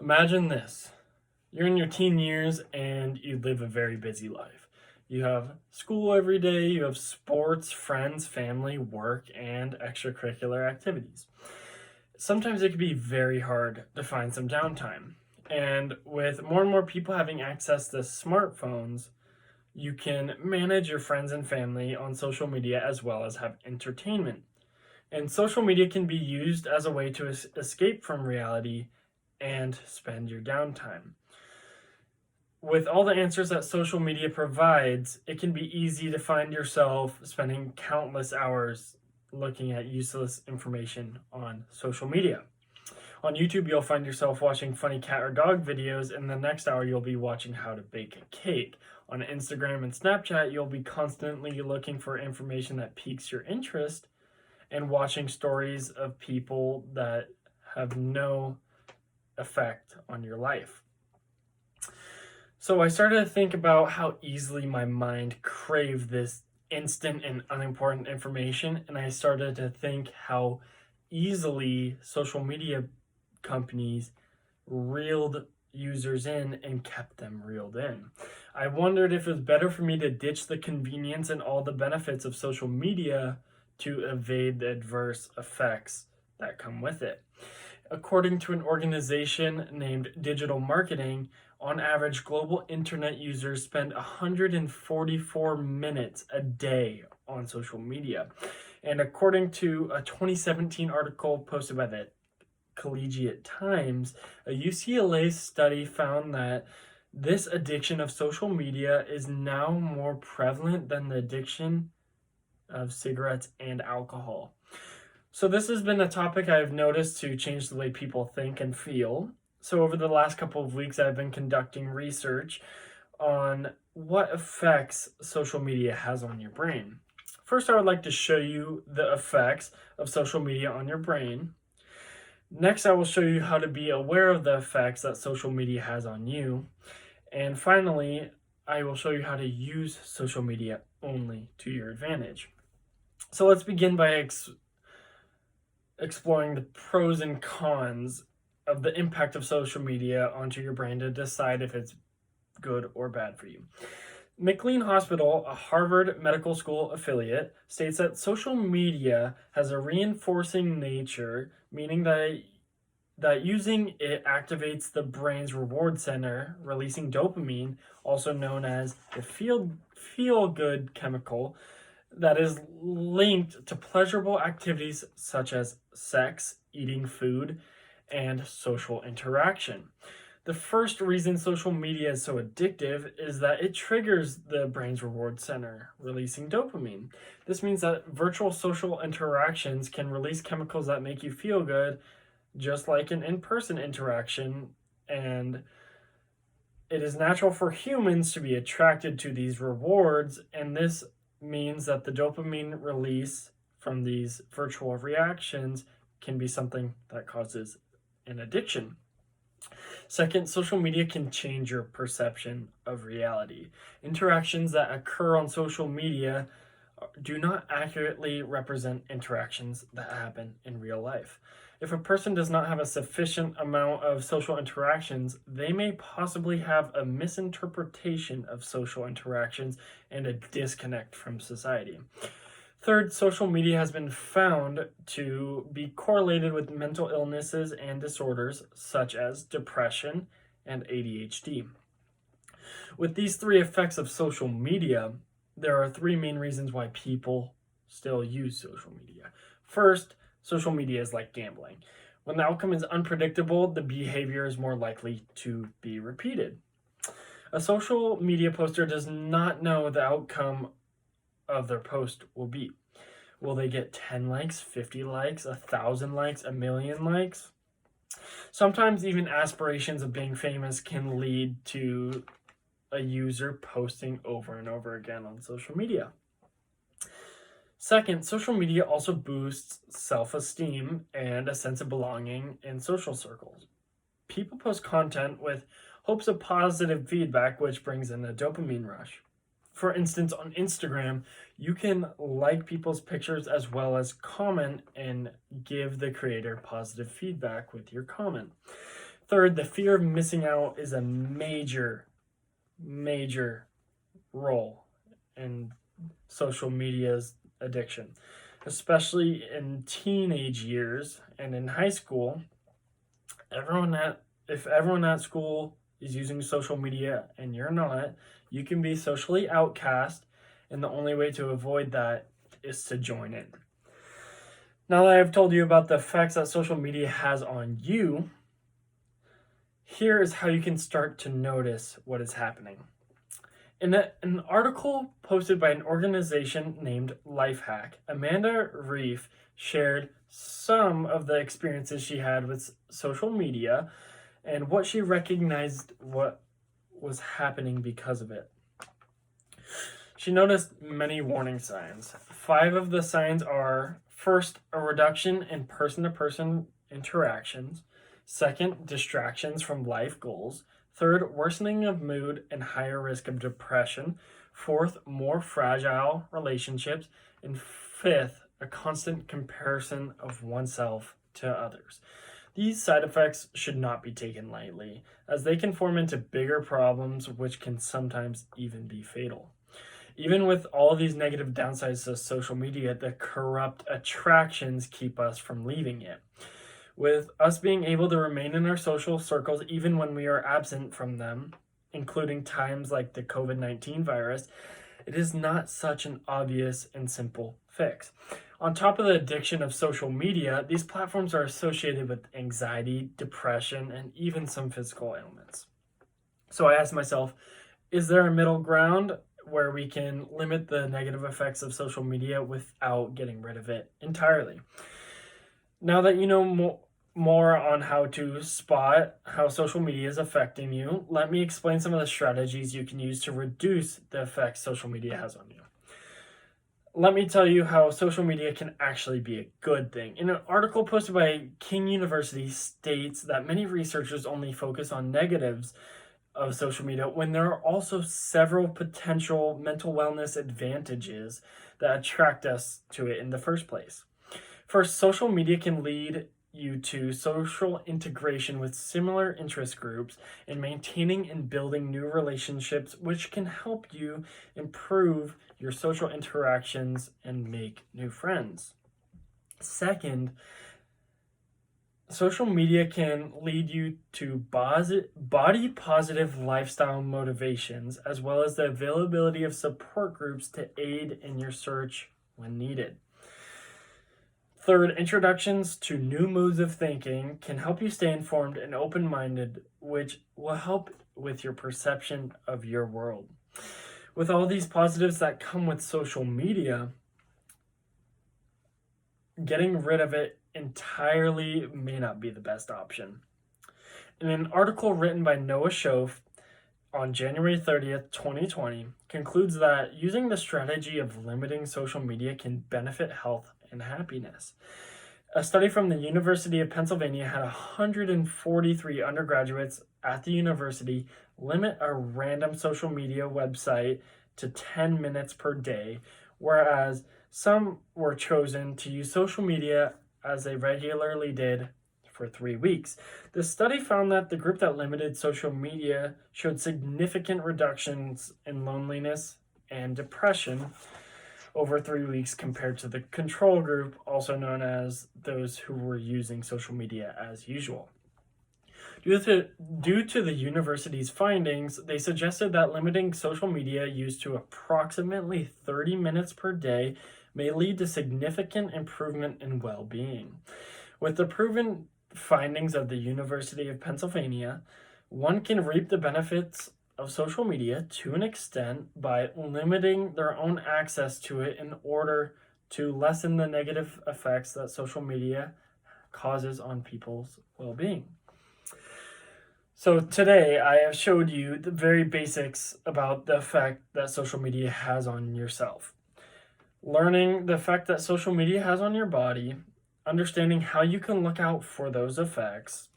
Imagine this. You're in your teen years and you live a very busy life. You have school every day, you have sports, friends, family, work, and extracurricular activities. Sometimes it can be very hard to find some downtime. And with more and more people having access to smartphones, you can manage your friends and family on social media as well as have entertainment. And social media can be used as a way to escape from reality and spend your downtime. With all the answers that social media provides, it can be easy to find yourself spending countless hours looking at useless information on social media. On YouTube, you'll find yourself watching funny cat or dog videos, and the next hour, you'll be watching how to bake a cake. On Instagram and Snapchat, you'll be constantly looking for information that piques your interest and watching stories of people that have no effect on your life. So I started to think about how easily my mind craved this instant and unimportant information, and I started to think how easily social media companies reeled users in and kept them reeled in. I wondered if it was better for me to ditch the convenience and all the benefits of social media to evade the adverse effects that come with it. According to an organization named Digital Marketing, on average, global internet users spend 144 minutes a day on social media. And according to a 2017 article posted by the Collegiate Times, a UCLA study found that this addiction of social media is now more prevalent than the addiction of cigarettes and alcohol. So, this has been a topic I've noticed to change the way people think and feel. So, over the last couple of weeks, I've been conducting research on what effects social media has on your brain. First, I would like to show you the effects of social media on your brain. Next, I will show you how to be aware of the effects that social media has on you. And finally, I will show you how to use social media only to your advantage. So, let's begin by exploring the pros and cons of the impact of social media onto your brain to decide if it's good or bad for you. McLean Hospital, a Harvard Medical School affiliate, states that social media has a reinforcing nature, meaning that using it activates the brain's reward center, releasing dopamine, also known as the feel good chemical, that is linked to pleasurable activities such as sex, eating food, and social interaction. The first reason social media is so addictive is that it triggers the brain's reward center, releasing dopamine. This means that virtual social interactions can release chemicals that make you feel good, just like an in person interaction, and it is natural for humans to be attracted to these rewards, and this means that the dopamine release from these virtual reactions can be something that causes an addiction. Second, social media can change your perception of reality. Interactions that occur on social media do not accurately represent interactions that happen in real life. If a person does not have a sufficient amount of social interactions, they may possibly have a misinterpretation of social interactions and a disconnect from society. Third, social media has been found to be correlated with mental illnesses and disorders such as depression and ADHD. With these three effects of social media, there are three main reasons why people still use social media. First, social media is like gambling. When the outcome is unpredictable, the behavior is more likely to be repeated. A social media poster does not know the outcome of their post will be. Will they get 10 likes, 50 likes, 1,000 likes, 1,000,000 likes? Sometimes even aspirations of being famous can lead to a user posting over and over again on social media. Second, social media also boosts self-esteem and a sense of belonging in social circles. People post content with hopes of positive feedback, which brings in a dopamine rush. For instance, on Instagram, you can like people's pictures as well as comment and give the creator positive feedback with your comment. Third, the fear of missing out is a major role in social media's addiction, especially in teenage years and in high school. If everyone at school is using social media and you're not, you can be socially outcast, and the only way to avoid that is to join in. Now that I've told you about the effects that social media has on you, here is how you can start to notice what is happening. In an article posted by an organization named Lifehack, Amanda Reef shared some of the experiences she had with social media and what she recognized what was happening because of it. She noticed many warning signs. 5 of the signs are: first, a reduction in person-to-person interactions; second, distractions from life goals; third, worsening of mood and higher risk of depression; fourth, more fragile relationships; and fifth, a constant comparison of oneself to others. These side effects should not be taken lightly, as they can form into bigger problems which can sometimes even be fatal. Even with all these negative downsides to social media, the corrupt attractions keep us from leaving it. With us being able to remain in our social circles even when we are absent from them, including times like the COVID-19 virus, it is not such an obvious and simple fix. On top of the addiction of social media, these platforms are associated with anxiety, depression, and even some physical ailments. So I asked myself, is there a middle ground where we can limit the negative effects of social media without getting rid of it entirely? Now that you know more on how to spot how social media is affecting you, let me explain some of the strategies you can use to reduce the effects social media has on you. Let me tell you how social media can actually be a good thing. In an article posted by King University states that many researchers only focus on negatives of social media when there are also several potential mental wellness advantages that attract us to it in the first place. First, social media can lead you to social integration with similar interest groups and maintaining and building new relationships, which can help you improve your social interactions and make new friends. Second, social media can lead you to body positive lifestyle motivations, as well as the availability of support groups to aid in your search when needed. Third, introductions to new modes of thinking can help you stay informed and open-minded, which will help with your perception of your world. With all these positives that come with social media, getting rid of it entirely may not be the best option. In an article written by Noah Schoaf on January 30th, 2020, concludes that using the strategy of limiting social media can benefit health and happiness. A study from the University of Pennsylvania had 143 undergraduates at the university limit a random social media website to 10 minutes per day, whereas some were chosen to use social media as they regularly did for 3 weeks. The study found that the group that limited social media showed significant reductions in loneliness and depression over 3 weeks compared to the control group, also known as those who were using social media as usual. Due to the university's findings, they suggested that limiting social media use to approximately 30 minutes per day may lead to significant improvement in well-being. With the proven findings of the University of Pennsylvania, one can reap the benefits of social media to an extent by limiting their own access to it in order to lessen the negative effects that social media causes on people's well-being. So today I have showed you the very basics about the effect that social media has on yourself. Learning the effect that social media has on your body, understanding how you can look out for those effects,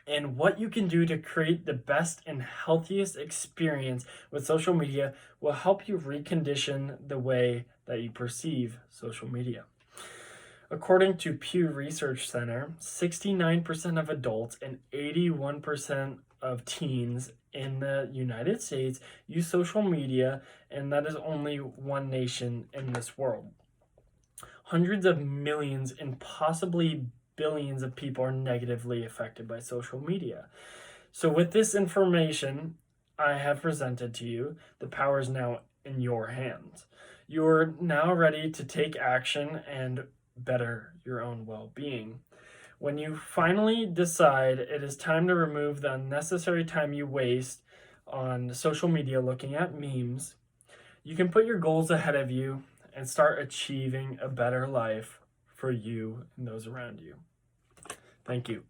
and what you can do to create the best and healthiest experience with social media will help you recondition the way that you perceive social media. According to Pew Research Center, 69% of adults and 81% of teens in the United States use social media, and that is only one nation in this world. Hundreds of millions and possibly billions of people are negatively affected by social media. So, with this information I have presented to you, the power is now in your hands. You're now ready to take action and better your own well being. When you finally decide it is time to remove the unnecessary time you waste on social media looking at memes, you can put your goals ahead of you and start achieving a better life for you and those around you. Thank you.